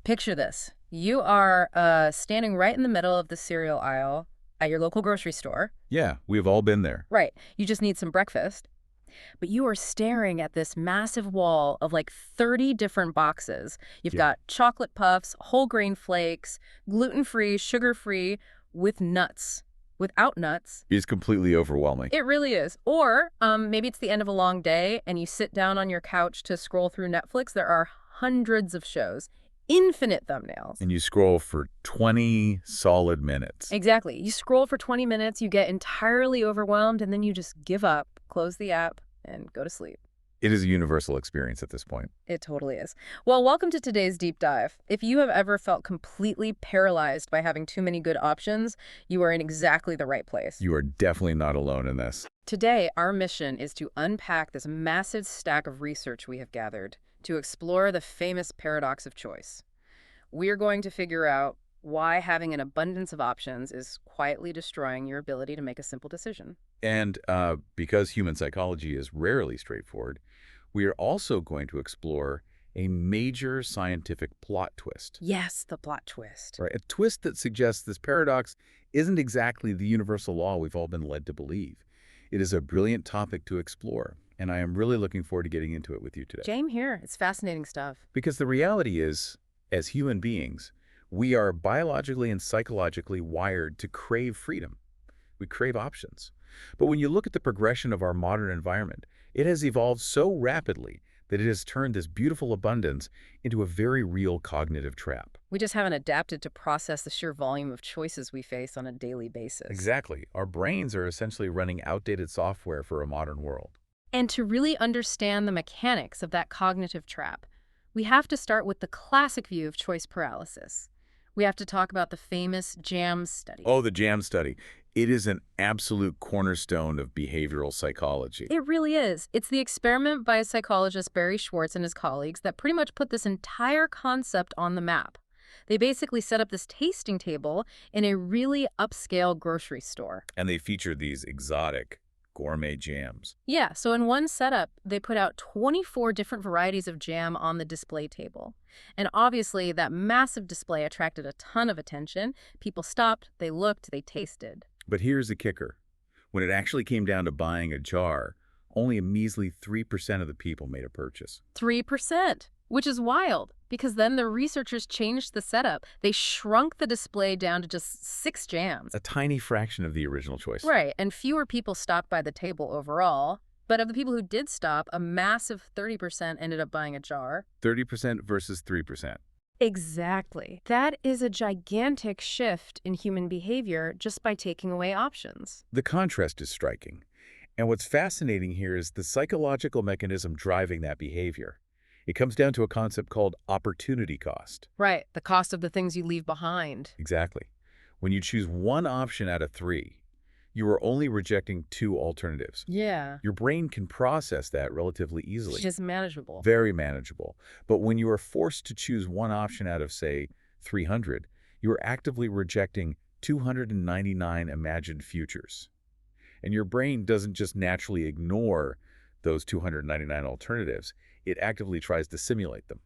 Picture this. You are standing right in the middle of the cereal aisle at your local grocery store. Yeah, we've all been there. Right. You just need some breakfast. But you are staring at this massive wall of like 30 different boxes. You've Yeah. got chocolate puffs, whole grain flakes, gluten-free, sugar-free, with nuts. Without nuts. It's completely overwhelming. It really is. Or maybe it's the end of a long day and you sit down on your couch to scroll through Netflix. There are hundreds of shows, infinite thumbnails. And you scroll for 20 solid minutes. Exactly. You scroll for 20 minutes, you get entirely overwhelmed, and then you just give up, close the app, and go to sleep. It is a universal experience at this point. It totally is. Well, welcome to today's deep dive. If you have ever felt completely paralyzed by having too many good options, you are in exactly the right place. You are definitely not alone in this. Today, our mission is to unpack this massive stack of research we have gathered to explore the famous paradox of choice. We are going to figure out why having an abundance of options is quietly destroying your ability to make a simple decision. And because human psychology is rarely straightforward, we are also going to explore a major scientific plot twist. Yes, the plot twist. Right? A twist that suggests this paradox isn't exactly the universal law we've all been led to believe. It is a brilliant topic to explore, and I am really looking forward to getting into it with you today. Same here. It's fascinating stuff. Because the reality is, as human beings, we are biologically and psychologically wired to crave freedom. We crave options. But when you look at the progression of our modern environment, it has evolved so rapidly that it has turned this beautiful abundance into a very real cognitive trap. We just haven't adapted to process the sheer volume of choices we face on a daily basis. Exactly. Our brains are essentially running outdated software for a modern world. And to really understand the mechanics of that cognitive trap, we have to start with the classic view of choice paralysis. We have to talk about the famous JAM study. Oh, the JAM study. It is an absolute cornerstone of behavioral psychology. It really is. It's the experiment by psychologist Barry Schwartz and his colleagues that pretty much put this entire concept on the map. They basically set up this tasting table in a really upscale grocery store. And they featured these exotic gourmet jams. Yeah, so in one setup, they put out 24 different varieties of jam on the display table. And obviously, that massive display attracted a ton of attention. People stopped, they looked, they tasted. But here's the kicker. When it actually came down to buying a jar, only a measly 3% of the people made a purchase. 3%, which is wild, because then the researchers changed the setup. They shrunk the display down to just 6 jams. A tiny fraction of the original choice. Right, and fewer people stopped by the table overall. But of the people who did stop, a massive 30% ended up buying a jar. 30% versus 3%. Exactly. That is a gigantic shift in human behavior just by taking away options. The contrast is striking. And what's fascinating here is the psychological mechanism driving that behavior. It comes down to a concept called opportunity cost. Right, the cost of the things you leave behind. Exactly. When you choose one option out of 3, you are only rejecting 2 alternatives. Yeah. Your brain can process that relatively easily. It's just manageable. Very manageable. But when you are forced to choose one option out of, say, 300, you are actively rejecting 299 imagined futures. And your brain doesn't just naturally ignore those 299 alternatives. It actively tries to simulate them.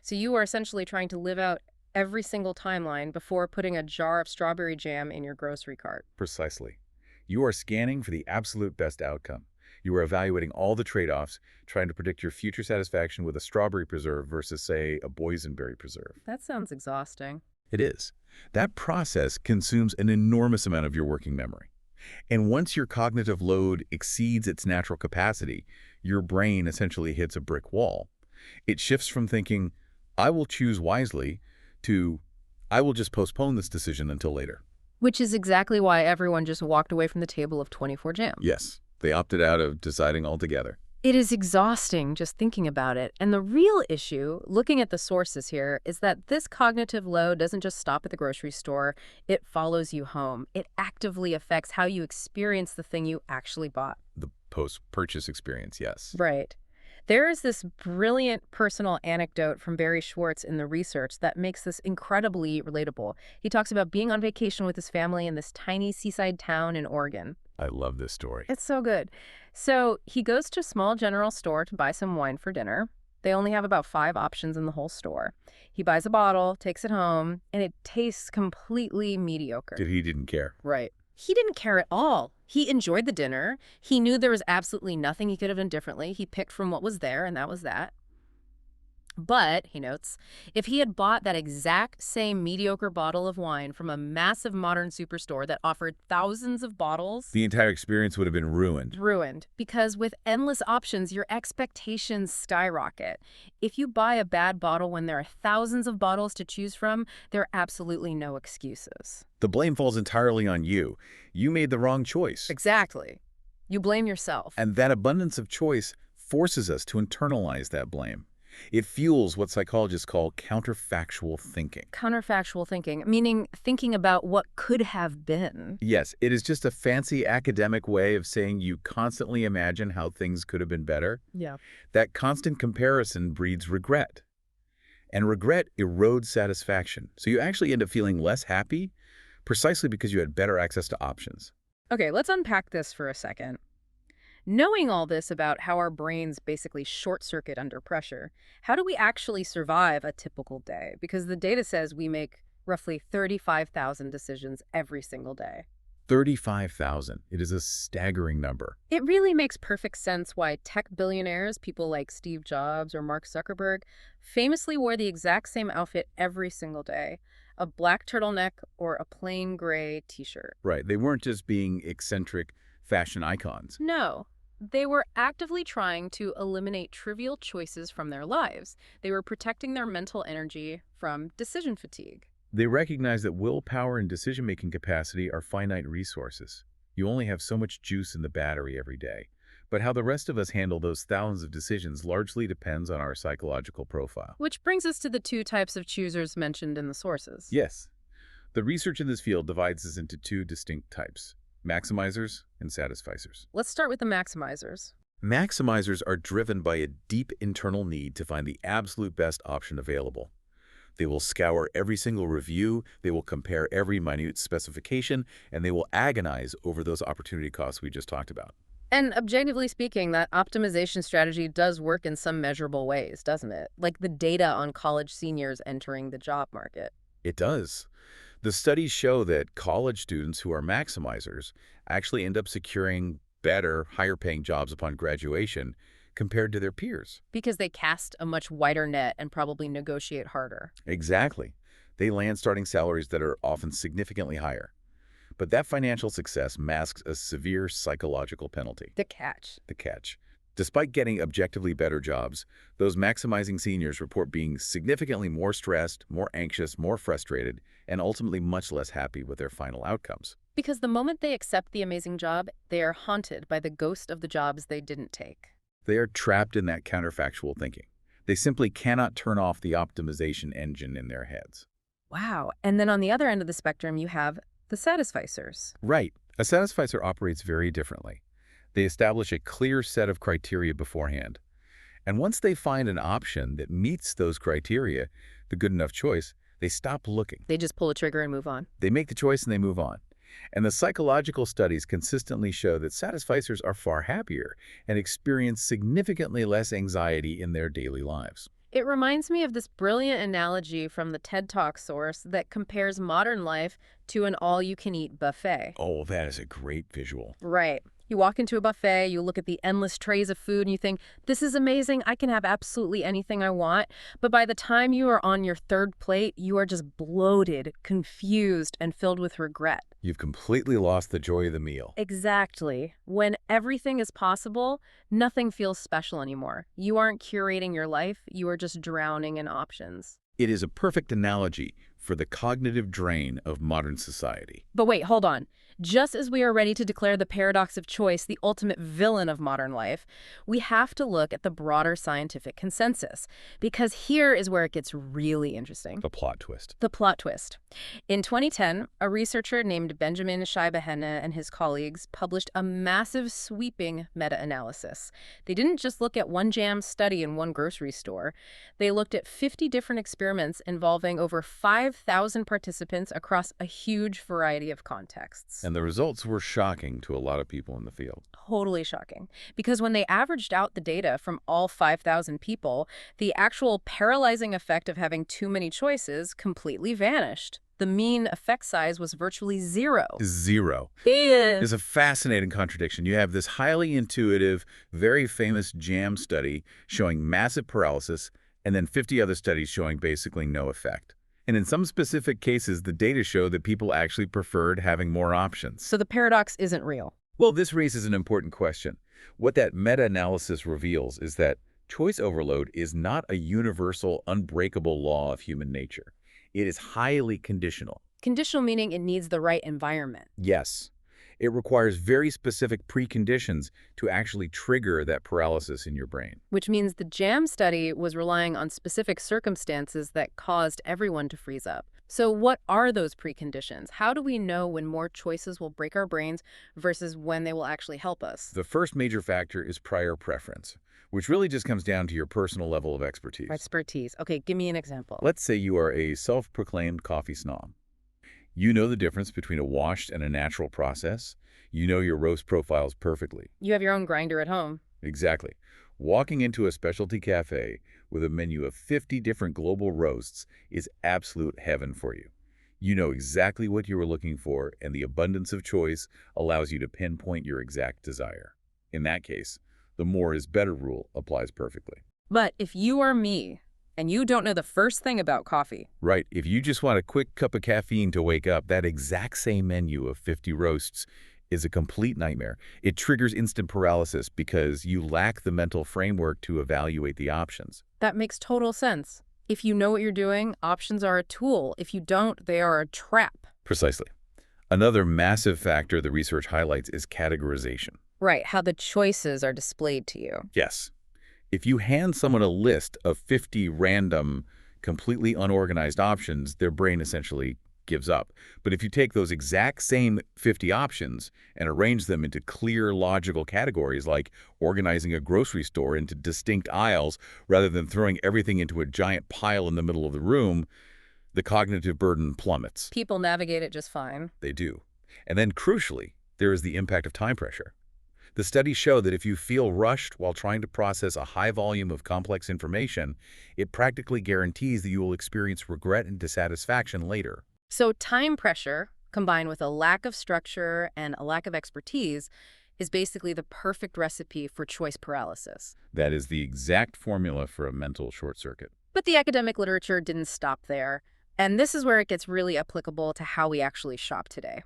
So you are essentially trying to live out every single timeline before putting a jar of strawberry jam in your grocery cart. Precisely. You are scanning for the absolute best outcome. You are evaluating all the trade-offs, trying to predict your future satisfaction with a strawberry preserve versus, say, a boysenberry preserve. That sounds exhausting. It is. That process consumes an enormous amount of your working memory. And once your cognitive load exceeds its natural capacity, your brain essentially hits a brick wall. It shifts from thinking, I will choose wisely, to, I will just postpone this decision until later. Which is exactly why everyone just walked away from the table of 24 jam. Yes, they opted out of deciding altogether. It is exhausting just thinking about it. And the real issue, looking at the sources here, is that this cognitive load doesn't just stop at the grocery store. It follows you home. It actively affects how you experience the thing you actually bought. The post-purchase experience, yes. Right. There is this brilliant personal anecdote from Barry Schwartz in the research that makes this incredibly relatable. He talks about being on vacation with his family in this tiny seaside town in Oregon. I love this story. It's so good. So he goes to a small general store to buy some wine for dinner. They only have about 5 options in the whole store. He buys a bottle, takes it home, and it tastes completely mediocre. He didn't care. Right. He didn't care at all. He enjoyed the dinner. He knew there was absolutely nothing he could have done differently. He picked from what was there, and that was that. But, he notes, if he had bought that exact same mediocre bottle of wine from a massive modern superstore that offered thousands of bottles, The entire experience would have been ruined. ruined. Because with endless options, your expectations skyrocket. If you buy a bad bottle when there are thousands of bottles to choose from, there are absolutely no excuses. The blame falls entirely on you. You made the wrong choice. Exactly. You blame yourself. And that abundance of choice forces us to internalize that blame. It fuels what psychologists call counterfactual thinking. Counterfactual thinking, meaning thinking about what could have been. Yes, it is just a fancy academic way of saying you constantly imagine how things could have been better. Yeah. That constant comparison breeds regret. And regret erodes satisfaction. So you actually end up feeling less happy precisely because you had better access to options. Okay, let's unpack this for a second. Knowing all this about how our brains basically short-circuit under pressure, how do we actually survive a typical day? Because the data says we make roughly 35,000 decisions every single day. 35,000. It is a staggering number. It really makes perfect sense why tech billionaires, people like Steve Jobs or Mark Zuckerberg, famously wore the exact same outfit every single day, a black turtleneck or a plain gray t-shirt. Right. They weren't just being eccentric fashion icons. No. They were actively trying to eliminate trivial choices from their lives. They were protecting their mental energy from decision fatigue. They recognize that willpower and decision-making capacity are finite resources. You only have so much juice in the battery every day. But how the rest of us handle those thousands of decisions largely depends on our psychological profile. Which brings us to the 2 types of choosers mentioned in the sources. Yes. The research in this field divides us into 2 distinct types: maximizers and satisficers. Let's start with the maximizers. Maximizers are driven by a deep internal need to find the absolute best option available. They will scour every single review, they will compare every minute specification, and they will agonize over those opportunity costs we just talked about. And objectively speaking, that optimization strategy does work in some measurable ways, doesn't it? Like the data on college seniors entering the job market. It does. The studies show that college students who are maximizers actually end up securing better, higher-paying jobs upon graduation compared to their peers. Because they cast a much wider net and probably negotiate harder. Exactly. They land starting salaries that are often significantly higher. But that financial success masks a severe psychological penalty. The catch. The catch. Despite getting objectively better jobs, those maximizing seniors report being significantly more stressed, more anxious, more frustrated, and ultimately much less happy with their final outcomes. Because the moment they accept the amazing job, they are haunted by the ghost of the jobs they didn't take. They are trapped in that counterfactual thinking. They simply cannot turn off the optimization engine in their heads. Wow. And then on the other end of the spectrum, you have the satisficers. Right. A satisficer operates very differently. They establish a clear set of criteria beforehand. And once they find an option that meets those criteria, the good enough choice, they stop looking. They just pull a trigger and move on. They make the choice and they move on. And the psychological studies consistently show that satisficers are far happier and experience significantly less anxiety in their daily lives. It reminds me of this brilliant analogy from the TED Talk source that compares modern life to an all-you-can-eat buffet. Oh, that is a great visual. Right. You walk into a buffet, you look at the endless trays of food, and you think, this is amazing, I can have absolutely anything I want. But by the time you are on your 3rd plate, you are just bloated, confused, and filled with regret. You've completely lost the joy of the meal. Exactly. When everything is possible, nothing feels special anymore. You aren't curating your life, you are just drowning in options. It is a perfect analogy for the cognitive drain of modern society. But wait, hold on. Just as we are ready to declare the paradox of choice the ultimate villain of modern life, we have to look at the broader scientific consensus, because here is where it gets really interesting. The plot twist. The plot twist. In 2010, a researcher named Benjamin Scheibehenne and his colleagues published a massive, sweeping meta-analysis. They didn't just look at one jam study in one grocery store. They looked at 50 different experiments involving over 5 5,000 participants across a huge variety of contexts. And the results were shocking to a lot of people in the field. Totally shocking. Because when they averaged out the data from all 5,000 people, the actual paralyzing effect of having too many choices completely vanished. The mean effect size was virtually zero. Zero. Yeah. It's a fascinating contradiction. You have this highly intuitive, very famous JAM study showing massive paralysis, and then 50 other studies showing basically no effect. And in some specific cases, the data show that people actually preferred having more options. So the paradox isn't real. Well, this raises an important question. What that meta-analysis reveals is that choice overload is not a universal, unbreakable law of human nature. It is highly conditional. Conditional meaning it needs the right environment. Yes, it requires very specific preconditions to actually trigger that paralysis in your brain. Which means the JAM study was relying on specific circumstances that caused everyone to freeze up. So what are those preconditions? How do we know when more choices will break our brains versus when they will actually help us? The first major factor is prior preference, which really just comes down to your personal level of expertise. Expertise. Okay, give me an example. Let's say you are a self-proclaimed coffee snob. You know the difference between a washed and a natural process. You know your roast profiles perfectly. You have your own grinder at home. Exactly. Walking into a specialty cafe with a menu of 50 different global roasts is absolute heaven for you. You know exactly what you were looking for, and the abundance of choice allows you to pinpoint your exact desire. In that case, the more is better rule applies perfectly. But if you are me, and you don't know the first thing about coffee. Right. If you just want a quick cup of caffeine to wake up, that exact same menu of 50 roasts is a complete nightmare. It triggers instant paralysis because you lack the mental framework to evaluate the options. That makes total sense. If you know what you're doing, options are a tool. If you don't, they are a trap. Precisely. Another massive factor the research highlights is categorization. Right, how the choices are displayed to you. Yes. If you hand someone a list of 50 random, completely unorganized options, their brain essentially gives up. But if you take those exact same 50 options and arrange them into clear, logical categories, like organizing a grocery store into distinct aisles rather than throwing everything into a giant pile in the middle of the room, the cognitive burden plummets. People navigate it just fine. They do. And then, crucially, there is the impact of time pressure. The studies show that if you feel rushed while trying to process a high volume of complex information, it practically guarantees that you will experience regret and dissatisfaction later. So time pressure, combined with a lack of structure and a lack of expertise, is basically the perfect recipe for choice paralysis. That is the exact formula for a mental short circuit. But the academic literature didn't stop there, and this is where it gets really applicable to how we actually shop today.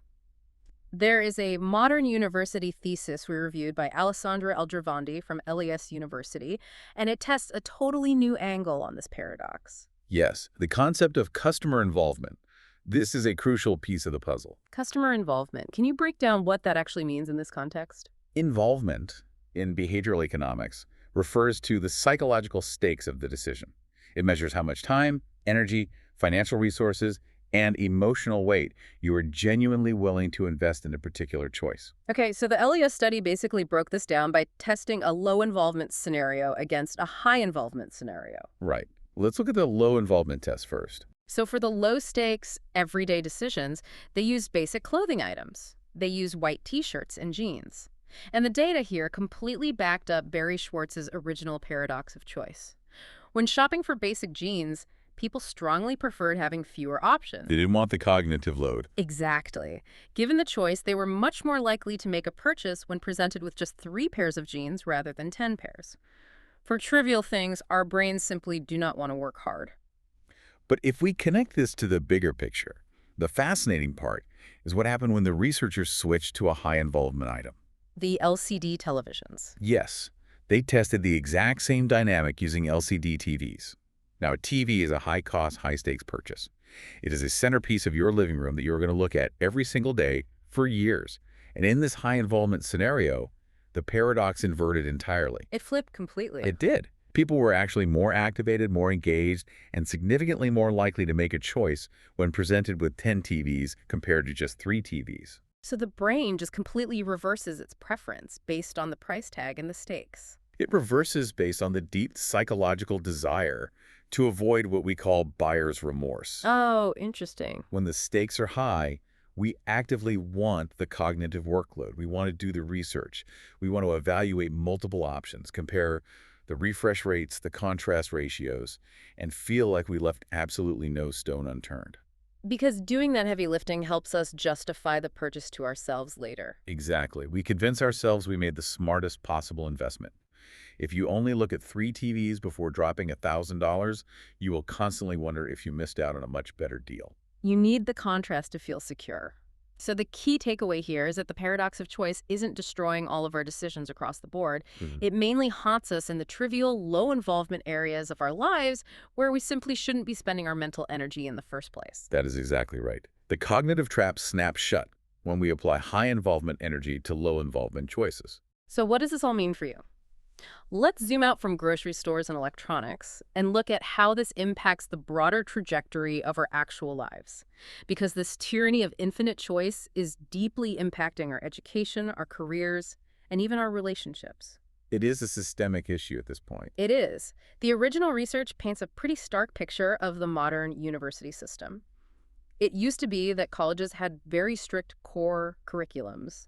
There is a modern university thesis we reviewed by Alessandra Eldravandi from LES University, and it tests a totally new angle on this paradox. Yes, the concept of customer involvement. This is a crucial piece of the puzzle. Customer involvement. Can you break down what that actually means in this context? Involvement in behavioral economics refers to the psychological stakes of the decision. It measures how much time, energy, financial resources, and emotional weight you are genuinely willing to invest in a particular choice. Okay, so the LES study basically broke this down by testing a low involvement scenario against a high involvement scenario. Right. Let's look at the low involvement test first. So for the low stakes, everyday decisions, they use basic clothing items. They use white t-shirts and jeans. And the data here completely backed up Barry Schwartz's original paradox of choice. When shopping for basic jeans, people strongly preferred having fewer options. They didn't want the cognitive load. Exactly. Given the choice, they were much more likely to make a purchase when presented with just 3 pairs of jeans rather than 10 pairs. For trivial things, our brains simply do not want to work hard. But if we connect this to the bigger picture, the fascinating part is what happened when the researchers switched to a high-involvement item. The LCD televisions. Yes, they tested the exact same dynamic using LCD TVs. Now, a TV is a high-cost, high-stakes purchase. It is a centerpiece of your living room that you're going to look at every single day for years. And in this high-involvement scenario, the paradox inverted entirely. It flipped completely. It did. People were actually more activated, more engaged, and significantly more likely to make a choice when presented with 10 TVs compared to just 3 TVs. So the brain just completely reverses its preference based on the price tag and the stakes. It reverses based on the deep psychological desire to avoid what we call buyer's remorse. Oh, interesting. When the stakes are high, we actively want the cognitive workload. We want to do the research. We want to evaluate multiple options, compare the refresh rates, the contrast ratios, and feel like we left absolutely no stone unturned. Because doing that heavy lifting helps us justify the purchase to ourselves later. Exactly. We convince ourselves we made the smartest possible investment. If you only look at 3 TVs before dropping $1,000, you will constantly wonder if you missed out on a much better deal. You need the contrast to feel secure. So the key takeaway here is that the paradox of choice isn't destroying all of our decisions across the board. Mhm. It mainly haunts us in the trivial, low-involvement areas of our lives where we simply shouldn't be spending our mental energy in the first place. That is exactly right. The cognitive trap snaps shut when we apply high-involvement energy to low-involvement choices. So what does this all mean for you? Let's zoom out from grocery stores and electronics and look at how this impacts the broader trajectory of our actual lives. Because this tyranny of infinite choice is deeply impacting our education, our careers, and even our relationships. It is a systemic issue at this point. It is. The original research paints a pretty stark picture of the modern university system. It used to be that colleges had very strict core curriculums.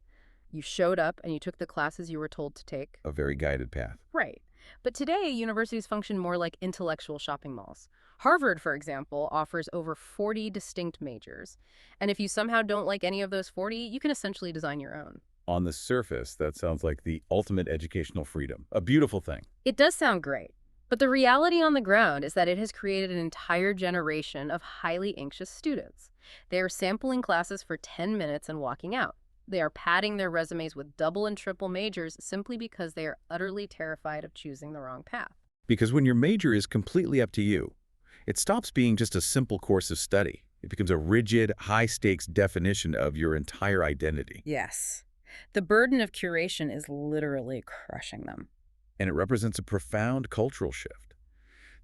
You showed up and you took the classes you were told to take. A very guided path. Right. But today, universities function more like intellectual shopping malls. Harvard, for example, offers over 40 distinct majors. And if you somehow don't like any of those 40, you can essentially design your own. On the surface, that sounds like the ultimate educational freedom. A beautiful thing. It does sound great. But the reality on the ground is that it has created an entire generation of highly anxious students. They are sampling classes for 10 minutes and walking out. They are padding their resumes with double and triple majors simply because they are utterly terrified of choosing the wrong path. Because when your major is completely up to you, it stops being just a simple course of study. It becomes a rigid, high-stakes definition of your entire identity. Yes. The burden of curation is literally crushing them. And it represents a profound cultural shift.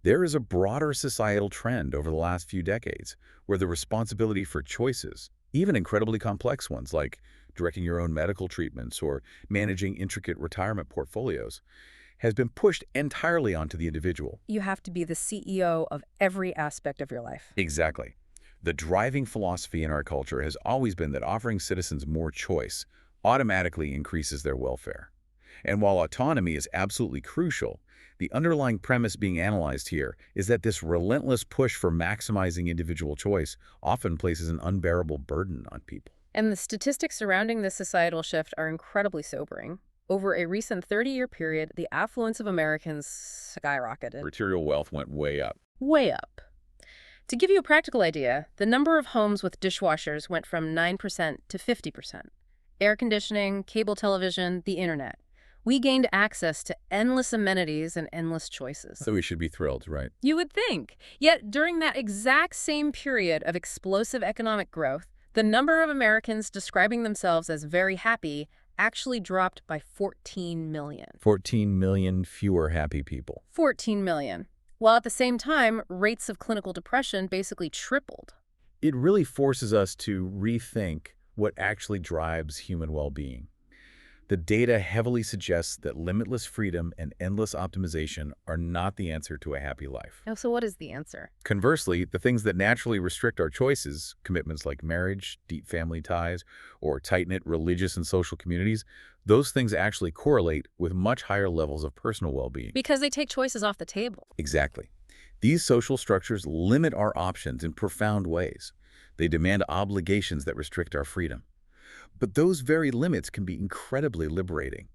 There is a broader societal trend over the last few decades where the responsibility for choices, even incredibly complex ones like directing your own medical treatments or managing intricate retirement portfolios, has been pushed entirely onto the individual. You have to be the CEO of every aspect of your life. Exactly. The driving philosophy in our culture has always been that offering citizens more choice automatically increases their welfare. And while autonomy is absolutely crucial, the underlying premise being analyzed here is that this relentless push for maximizing individual choice often places an unbearable burden on people. And the statistics surrounding this societal shift are incredibly sobering. Over a recent 30-year period, the affluence of Americans skyrocketed. Material wealth went way up. Way up. To give you a practical idea, the number of homes with dishwashers went from 9% to 50%. Air conditioning, cable television, the internet. We gained access to endless amenities and endless choices. So we should be thrilled, right? You would think. Yet during that exact same period of explosive economic growth, the number of Americans describing themselves as very happy actually dropped by 14 million. 14 million fewer happy people. 14 million. While at the same time, rates of clinical depression basically tripled. It really forces us to rethink what actually drives human well-being. The data heavily suggests that limitless freedom and endless optimization are not the answer to a happy life. Oh, so what is the answer? Conversely, the things that naturally restrict our choices, commitments like marriage, deep family ties, or tight-knit religious and social communities, those things actually correlate with much higher levels of personal well-being. Because they take choices off the table. Exactly. These social structures limit our options in profound ways. They demand obligations that restrict our freedom. But those very limits can be incredibly liberating.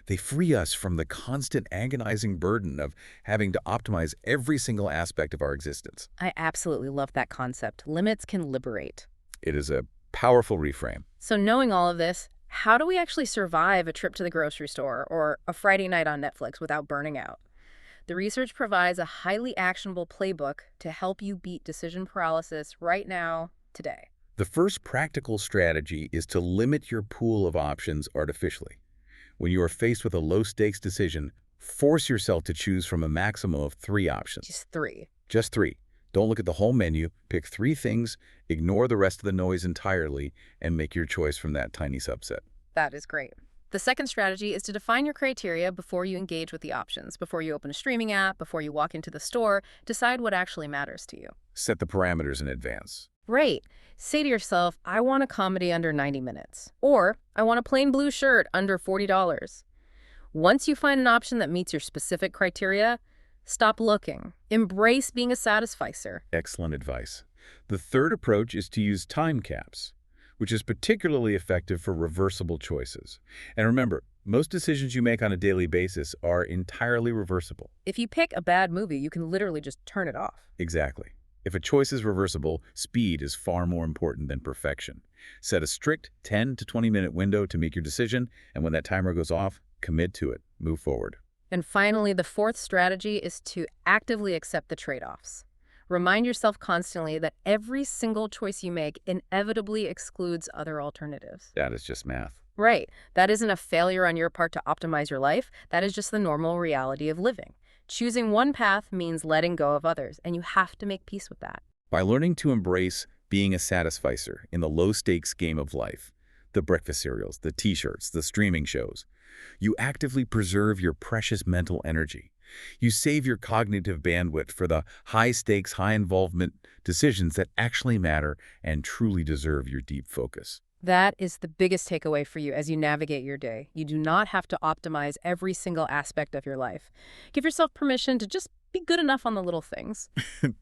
They free us from the constant agonizing burden of having to optimize every single aspect of our existence. I absolutely love that concept. Limits can liberate. It is a powerful reframe. So knowing all of this, how do we actually survive a trip to the grocery store or a Friday night on Netflix without burning out? The research provides a highly actionable playbook to help you beat decision paralysis right now, today. The first practical strategy is to limit your pool of options artificially. When you are faced with a low-stakes decision, force yourself to choose from a maximum of 3 options. Just 3. Just 3. Don't look at the whole menu. Pick 3 things, ignore the rest of the noise entirely, and make your choice from that tiny subset. That is great. The second strategy is to define your criteria before you engage with the options. Before you open a streaming app, before you walk into the store, decide what actually matters to you. Set the parameters in advance. Right. Say to yourself, I want a comedy under 90 minutes. Or, I want a plain blue shirt under $40. Once you find an option that meets your specific criteria, stop looking. Embrace being a satisficer. Excellent advice. The third approach is to use time caps, which is particularly effective for reversible choices. And remember, most decisions you make on a daily basis are entirely reversible. If you pick a bad movie, you can literally just turn it off. Exactly. If a choice is reversible, speed is far more important than perfection. Set a strict 10 to 20-minute window to make your decision, and when that timer goes off, commit to it. Move forward. And finally, the fourth strategy is to actively accept the trade-offs. Remind yourself constantly that every single choice you make inevitably excludes other alternatives. That is just math. Right. That isn't a failure on your part to optimize your life. That is just the normal reality of living. Choosing one path means letting go of others, and you have to make peace with that. By learning to embrace being a satisficer in the low-stakes game of life, the breakfast cereals, the t-shirts, the streaming shows, you actively preserve your precious mental energy. You save your cognitive bandwidth for the high-stakes, high-involvement decisions that actually matter and truly deserve your deep focus. That is the biggest takeaway for you as you navigate your day. You do not have to optimize every single aspect of your life. Give yourself permission to just be good enough on the little things.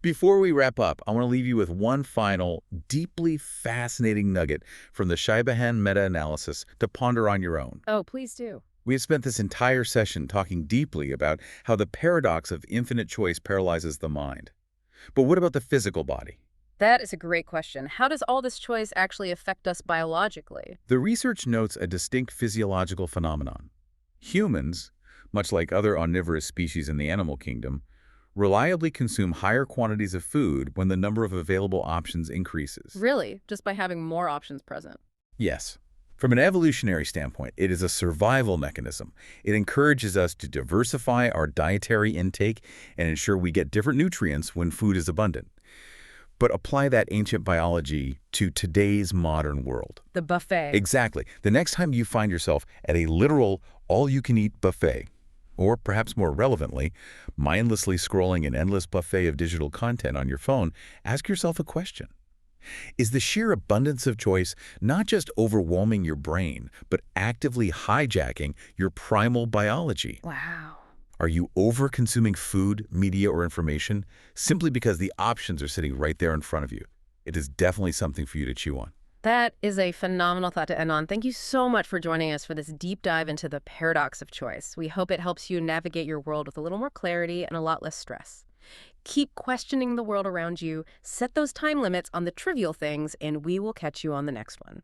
Before we wrap up, I want to leave you with one final, deeply fascinating nugget from the Shibahan meta-analysis to ponder on your own. Oh, please do. We have spent this entire session talking deeply about how the paradox of infinite choice paralyzes the mind. But what about the physical body? That is a great question. How does all this choice actually affect us biologically? The research notes a distinct physiological phenomenon. Humans, much like other omnivorous species in the animal kingdom, reliably consume higher quantities of food when the number of available options increases. Really? Just by having more options present? Yes. From an evolutionary standpoint, it is a survival mechanism. It encourages us to diversify our dietary intake and ensure we get different nutrients when food is abundant. But apply that ancient biology to today's modern world. The buffet. Exactly. The next time you find yourself at a literal all-you-can-eat buffet, or perhaps more relevantly, mindlessly scrolling an endless buffet of digital content on your phone, ask yourself a question. Is the sheer abundance of choice not just overwhelming your brain, but actively hijacking your primal biology? Wow. Are you over-consuming food, media, or information simply because the options are sitting right there in front of you? It is definitely something for you to chew on. That is a phenomenal thought to end on. Thank you so much for joining us for this deep dive into the paradox of choice. We hope it helps you navigate your world with a little more clarity and a lot less stress. Keep questioning the world around you, set those time limits on the trivial things, and we will catch you on the next one.